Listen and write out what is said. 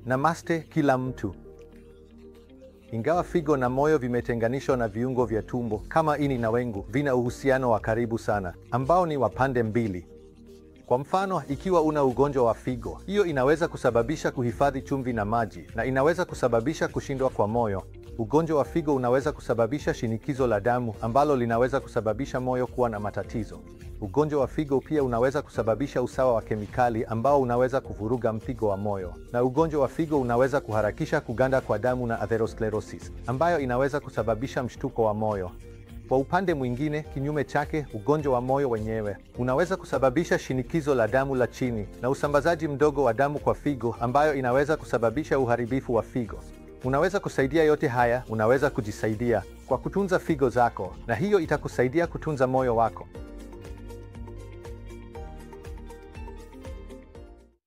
Namaste kila mtu. Ingawa figo na moyo vimetenganishwa na viungo vya tumbo kama ini na wengu, vina uhusiano wa karibu sana ambao ni wa pande mbili. Kwa mfano, ikiwa una ugonjwa wa figo, hiyo inaweza kusababisha kuhifadhi chumvi na maji na inaweza kusababisha kushindwa kwa moyo. Ugonjwa wa figo unaweza kusababisha shinikizo la damu ambalo linaweza kusababisha moyo kuwa na matatizo. Ugonjwa wa figo pia unaweza kusababisha usawa wa kemikali ambao unaweza kuvuruga mpigo wa moyo. Na ugonjwa wa figo unaweza kuharakisha kuganda kwa damu na atherosclerosis ambayo inaweza kusababisha mshtuko wa moyo. Kwa upande mwingine, kinyume chake, ugonjwa wa moyo wenyewe unaweza kusababisha shinikizo la damu la chini na usambazaji mdogo wa damu kwa figo ambayo inaweza kusababisha uharibifu wa figo. Unaweza kusaidia yote haya, unaweza kujisaidia kwa kutunza figo zako, na hiyo itakusaidia kutunza moyo wako.